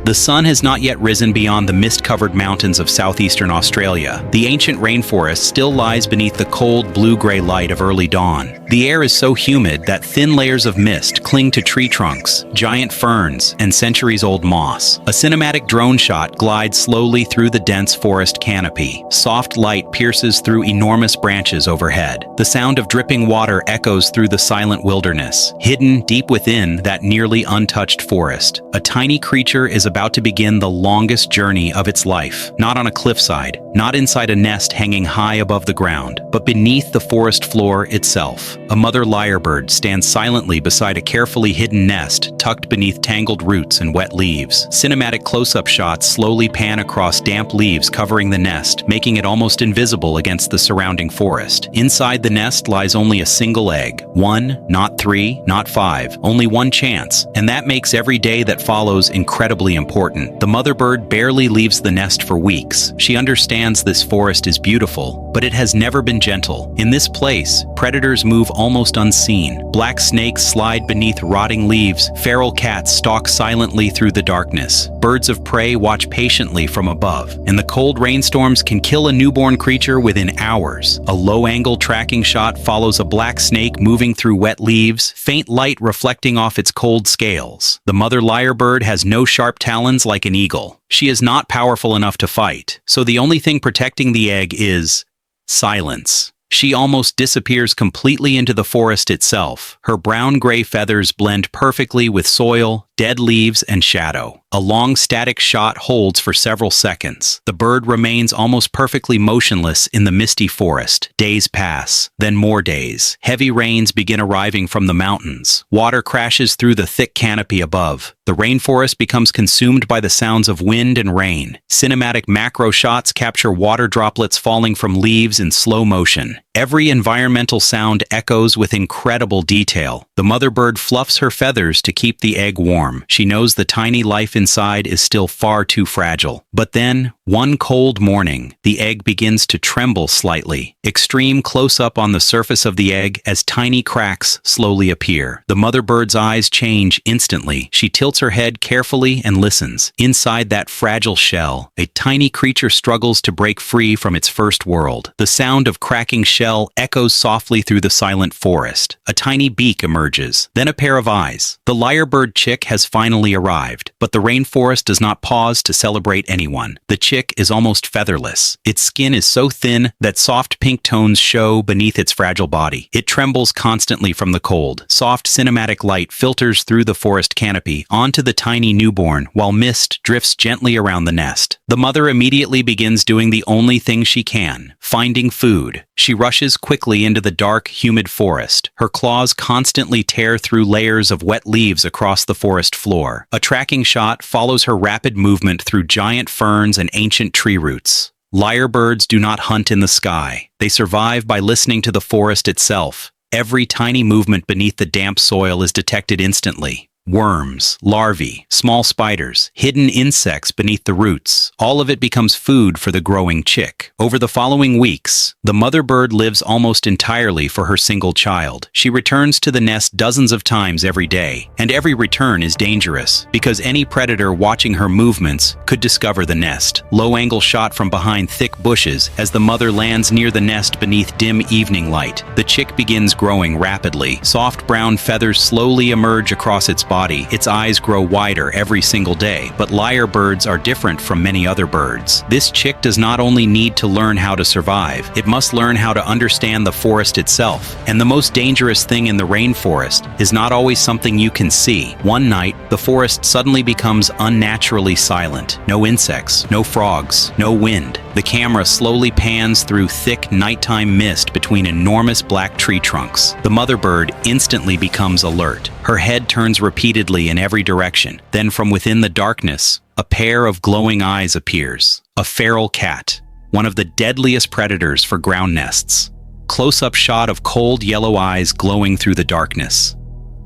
The sun has not yet risen beyond the mist-covered mountains of southeastern Australia. The ancient rainforest still lies beneath the cold blue-gray light of early dawn. The air is so humid that thin layers of mist cling to tree trunks, giant ferns, and centuries-old moss. A cinematic drone shot glides slowly through the dense forest canopy. Soft light pierces through enormous branches overhead. The sound of dripping water echoes through the silent wilderness. Hidden deep within that nearly untouched forest, a tiny creature is about to begin the longest journey of its life. Not on a cliffside, not inside a nest hanging high above the ground, but beneath the forest floor itself. A mother lyrebird stands silently beside a carefully hidden nest tucked beneath tangled roots and wet leaves. Cinematic close-up shots slowly pan across damp leaves covering the nest, making it almost invisible against the surrounding forest. Inside the nest lies only a single egg. One, not three, not five, only one chance, and that makes every day that follows incredibly important. The mother bird barely leaves the nest for weeks. She understands this forest is beautiful, but it has never been gentle. In this place, predators move almost unseen. Black snakes slide beneath rotting leaves. Feral cats stalk silently through the darkness. Birds of prey watch patiently from above, and the cold rainstorms can kill a newborn creature within hours. A low-angle tracking shot follows a black snake moving through wet leaves, faint light reflecting off its cold scales. The mother lyrebird has no sharp talons like an eagle. She is not powerful enough to fight, so the only thing protecting the egg is silence. She almost disappears completely into the forest itself. Her brown-gray feathers blend perfectly with soil, dead leaves, and shadow. A long static shot holds for several seconds. The bird remains almost perfectly motionless in the misty forest. Days pass, then more days. Heavy rains begin arriving from the mountains. Water crashes through the thick canopy above. The rainforest becomes consumed by the sounds of wind and rain. Cinematic macro shots capture water droplets falling from leaves in slow motion. Every environmental sound echoes with incredible detail. The mother bird fluffs her feathers to keep the egg warm. She knows the tiny life inside is still far too fragile. But then, one cold morning, the egg begins to tremble slightly. Extreme close-up on the surface of the egg as tiny cracks slowly appear. The mother bird's eyes change instantly. She tilts her head carefully and listens. Inside that fragile shell, a tiny creature struggles to break free from its first world. The sound of cracking shell echoes softly through the silent forest. A tiny beak emerges, then a pair of eyes. The lyrebird chick has finally arrived, but the rainforest does not pause to celebrate anyone. The chick is almost featherless. Its skin is so thin that soft pink tones show beneath its fragile body. It trembles constantly from the cold. Soft cinematic light filters through the forest canopy onto the tiny newborn, while mist drifts gently around the nest. The mother immediately begins doing the only thing she can, finding food. She rushes quickly into the dark, humid forest. Her claws constantly tear through layers of wet leaves across the forest floor. A tracking shot follows her rapid movement through giant ferns and ancient tree roots. Lyrebirds do not hunt in the sky. They survive by listening to the forest itself. Every tiny movement beneath the damp soil is detected instantly. Worms, larvae, small spiders, hidden insects beneath the roots. All of it becomes food for the growing chick. Over the following weeks, the mother bird lives almost entirely for her single child. She returns to the nest dozens of times every day, and every return is dangerous, because any predator watching her movements could discover the nest. Low-angle shot from behind thick bushes as the mother lands near the nest beneath dim evening light. The chick begins growing rapidly. Soft brown feathers slowly emerge across its body. Its eyes grow wider every single day, but lyrebirds are different from many other birds. This chick does not only need to learn how to survive, it must learn how to understand the forest itself. And the most dangerous thing in the rainforest is not always something you can see. One night, the forest suddenly becomes unnaturally silent. No insects, no frogs, no wind. The camera slowly pans through thick nighttime mist between enormous black tree trunks. The mother bird instantly becomes alert. Her head turns repeatedly in every direction. Then from within the darkness, a pair of glowing eyes appears. A feral cat, one of the deadliest predators for ground nests. Close-up shot of cold yellow eyes glowing through the darkness.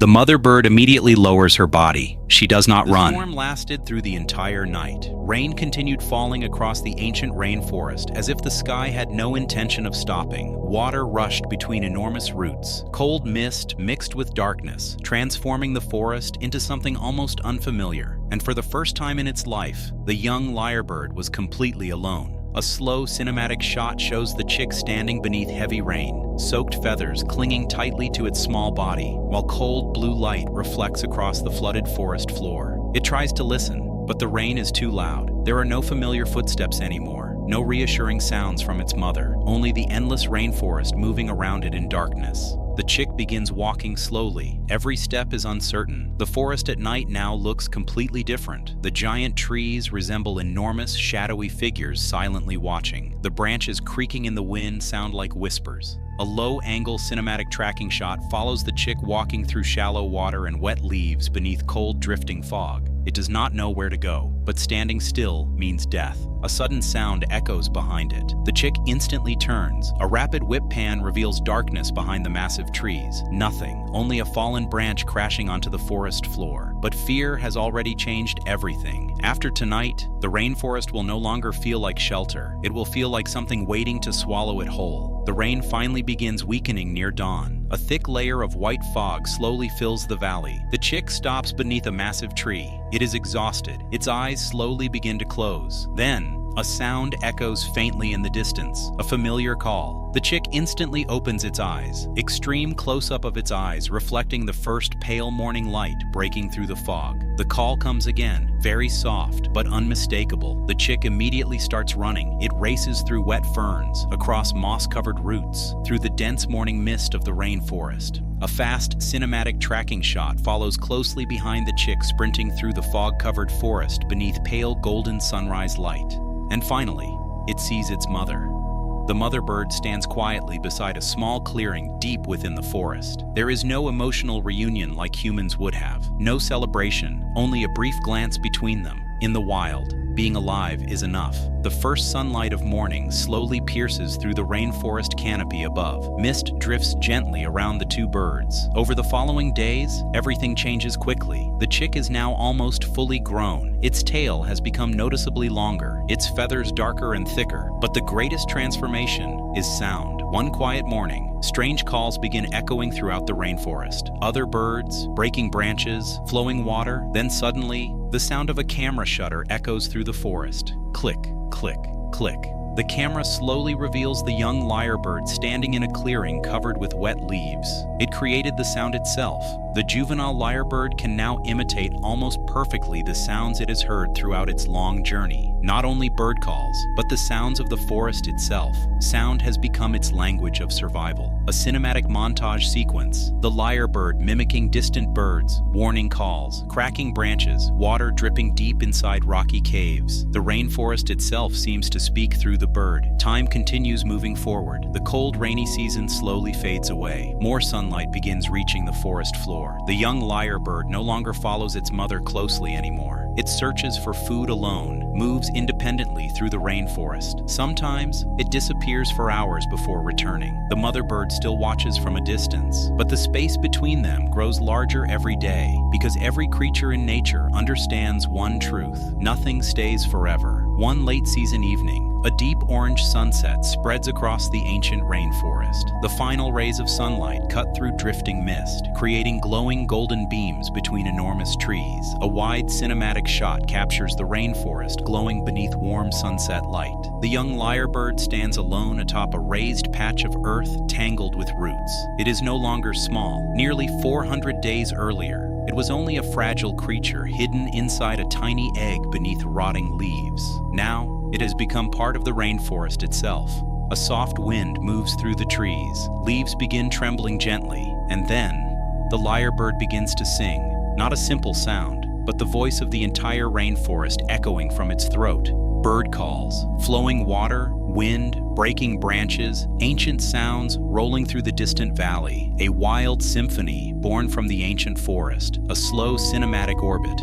The mother bird immediately lowers her body. She does not run. The storm lasted through the entire night. Rain continued falling across the ancient rainforest as if the sky had no intention of stopping. Water rushed between enormous roots. Cold mist mixed with darkness, transforming the forest into something almost unfamiliar. And for the first time in its life, the young lyrebird was completely alone. A slow cinematic shot shows the chick standing beneath heavy rain, soaked feathers clinging tightly to its small body, while cold blue light reflects across the flooded forest floor. It tries to listen, but the rain is too loud. There are no familiar footsteps anymore, no reassuring sounds from its mother, only the endless rainforest moving around it in darkness. The chick begins walking slowly. Every step is uncertain. The forest at night now looks completely different. The giant trees resemble enormous, shadowy figures silently watching. The branches creaking in the wind sound like whispers. A low-angle cinematic tracking shot follows the chick walking through shallow water and wet leaves beneath cold, drifting fog. It does not know where to go, but standing still means death. A sudden sound echoes behind it. The chick instantly turns. A rapid whip pan reveals darkness behind the massive trees. Nothing, only a fallen branch crashing onto the forest floor. But fear has already changed everything. After tonight, the rainforest will no longer feel like shelter. It will feel like something waiting to swallow it whole. The rain finally begins weakening near dawn. A thick layer of white fog slowly fills the valley. The chick stops beneath a massive tree. It is exhausted. Its eyes slowly begin to close. Then, a sound echoes faintly in the distance, a familiar call. The chick instantly opens its eyes, extreme close-up of its eyes reflecting the first pale morning light breaking through the fog. The call comes again, very soft but unmistakable. The chick immediately starts running. It races through wet ferns, across moss-covered roots, through the dense morning mist of the rainforest. A fast, cinematic tracking shot follows closely behind the chick sprinting through the fog-covered forest beneath pale golden sunrise light. And finally, it sees its mother. The mother bird stands quietly beside a small clearing deep within the forest. There is no emotional reunion like humans would have, no celebration, only a brief glance between them. In the wild, being alive is enough. The first sunlight of morning slowly pierces through the rainforest canopy above. Mist drifts gently around the two birds. Over the following days, everything changes quickly. The chick is now almost fully grown. Its tail has become noticeably longer, its feathers darker and thicker. But the greatest transformation is sound. One quiet morning, strange calls begin echoing throughout the rainforest. Other birds, breaking branches, flowing water, then suddenly, the sound of a camera shutter echoes through the forest. Click, click, click. The camera slowly reveals the young lyrebird standing in a clearing covered with wet leaves. It created the sound itself. The juvenile lyrebird can now imitate almost perfectly the sounds it has heard throughout its long journey. Not only bird calls, but the sounds of the forest itself. Sound has become its language of survival. A cinematic montage sequence, the lyrebird mimicking distant birds, warning calls, cracking branches, water dripping deep inside rocky caves. The rainforest itself seems to speak through the bird. Time continues moving forward. The cold, rainy season slowly fades away. More sunlight begins reaching the forest floor. The young lyrebird no longer follows its mother closely anymore. It searches for food alone, moves independently through the rainforest. Sometimes, it disappears for hours before returning. The mother bird still watches from a distance, but the space between them grows larger every day because every creature in nature understands one truth: nothing stays forever. One late season evening, a deep orange sunset spreads across the ancient rainforest. The final rays of sunlight cut through drifting mist, creating glowing golden beams between enormous trees. A wide cinematic shot captures the rainforest glowing beneath warm sunset light. The young lyrebird stands alone atop a raised patch of earth tangled with roots. It is no longer small. Nearly 400 days earlier, it was only a fragile creature hidden inside a tiny egg beneath rotting leaves. Now, it has become part of the rainforest itself. A soft wind moves through the trees, leaves begin trembling gently, and then, the lyrebird begins to sing. Not a simple sound, but the voice of the entire rainforest echoing from its throat. Bird calls, flowing water, wind, breaking branches, ancient sounds rolling through the distant valley. A wild symphony born from the ancient forest, a slow cinematic orbit.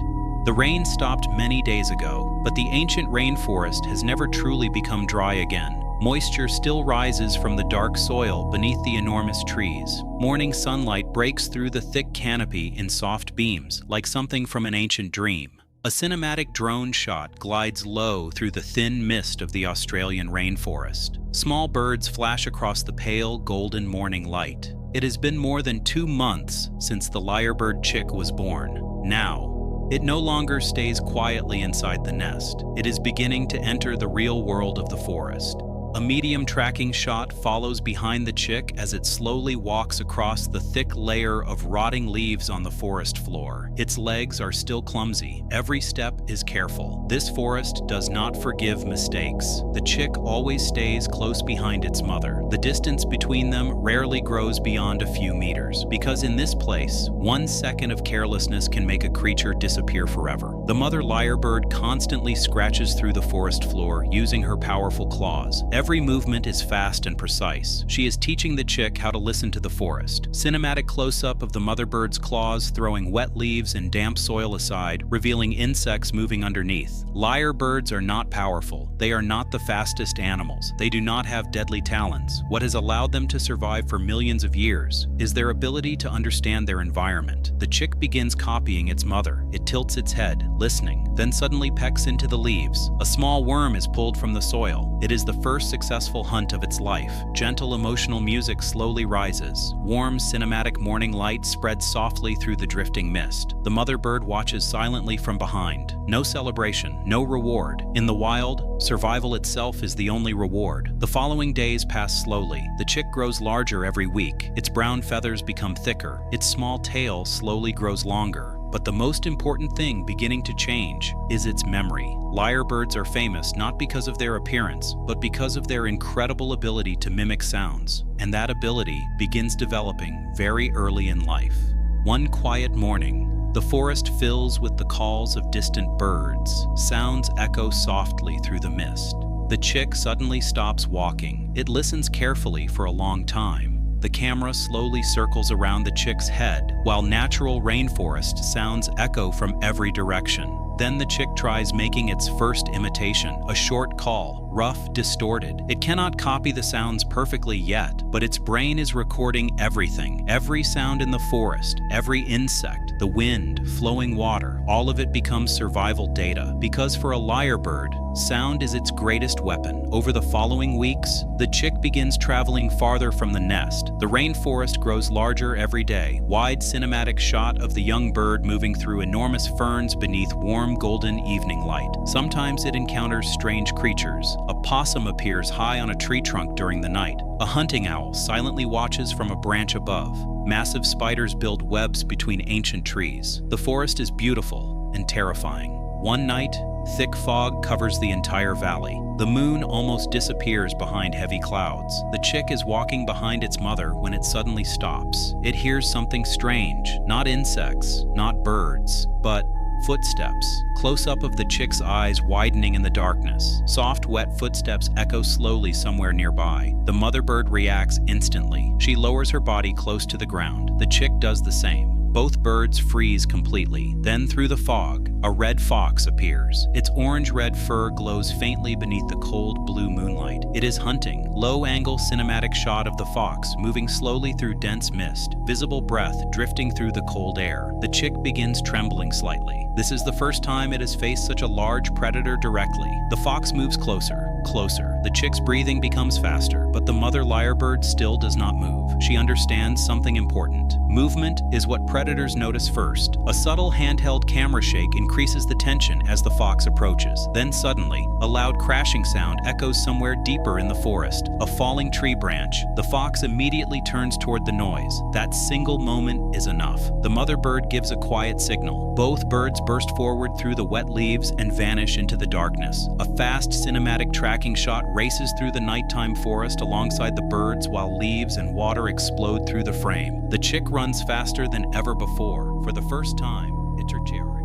The rain stopped many days ago, but the ancient rainforest has never truly become dry again. Moisture still rises from the dark soil beneath the enormous trees. Morning sunlight breaks through the thick canopy in soft beams, like something from an ancient dream. A cinematic drone shot glides low through the thin mist of the Australian rainforest. Small birds flash across the pale, golden morning light. It has been more than 2 months since the lyrebird chick was born. Now, it no longer stays quietly inside the nest. It is beginning to enter the real world of the forest. A medium tracking shot follows behind the chick as it slowly walks across the thick layer of rotting leaves on the forest floor. Its legs are still clumsy. Every step is careful. This forest does not forgive mistakes. The chick always stays close behind its mother. The distance between them rarely grows beyond a few meters, because in this place, 1 second of carelessness can make a creature disappear forever. The mother lyrebird constantly scratches through the forest floor using her powerful claws. Every movement is fast and precise. She is teaching the chick how to listen to the forest. Cinematic close-up of the mother bird's claws throwing wet leaves and damp soil aside, revealing insects moving underneath. Lyrebirds are not powerful. They are not the fastest animals. They do not have deadly talons. What has allowed them to survive for millions of years is their ability to understand their environment. The chick begins copying its mother. It tilts its head, listening, then suddenly pecks into the leaves. A small worm is pulled from the soil. It is the first successful hunt of its life. Gentle emotional music slowly rises. Warm cinematic morning light spreads softly through the drifting mist. The mother bird watches silently from behind. No celebration, no reward. In the wild, survival itself is the only reward. The following days pass slowly. The chick grows larger every week. Its brown feathers become thicker. Its small tail slowly grows longer. But the most important thing beginning to change is its memory. Lyrebirds are famous not because of their appearance, but because of their incredible ability to mimic sounds. And that ability begins developing very early in life. One quiet morning, the forest fills with the calls of distant birds. Sounds echo softly through the mist. The chick suddenly stops walking. It listens carefully for a long time. The camera slowly circles around the chick's head, while natural rainforest sounds echo from every direction. Then the chick tries making its first imitation, a short call, rough, distorted. It cannot copy the sounds perfectly yet, but its brain is recording everything. Every sound in the forest, every insect, the wind, flowing water, all of it becomes survival data. Because for a lyrebird, sound is its greatest weapon. Over the following weeks, the chick begins traveling farther from the nest. The rainforest grows larger every day. Wide cinematic shot of the young bird moving through enormous ferns beneath warm golden evening light. Sometimes it encounters strange creatures. A possum appears high on a tree trunk during the night. A hunting owl silently watches from a branch above. Massive spiders build webs between ancient trees. The forest is beautiful and terrifying. One night, thick fog covers the entire valley. The moon almost disappears behind heavy clouds. The chick is walking behind its mother when it suddenly stops. It hears something strange. Not insects, not birds, but footsteps. Close-up of the chick's eyes widening in the darkness. Soft, wet footsteps echo slowly somewhere nearby. The mother bird reacts instantly. She lowers her body close to the ground. The chick does the same. Both birds freeze completely. Then through the fog, a red fox appears. Its orange-red fur glows faintly beneath the cold blue moonlight. It is hunting. Low-angle cinematic shot of the fox moving slowly through dense mist. Visible breath drifting through the cold air. The chick begins trembling slightly. This is the first time it has faced such a large predator directly. The fox moves closer, closer. The chick's breathing becomes faster, but the mother lyrebird still does not move. She understands something important. Movement is what predators notice first. A subtle handheld camera shake increases the tension as the fox approaches. Then suddenly, a loud crashing sound echoes somewhere deeper in the forest. A falling tree branch. The fox immediately turns toward the noise. That single moment is enough. The mother bird gives a quiet signal. Both birds burst forward through the wet leaves and vanish into the darkness. A fast cinematic tracking shot races through the nighttime forest alongside the birds while leaves and water explode through the frame. The chick runs faster than ever before. For the first time, it's her terror.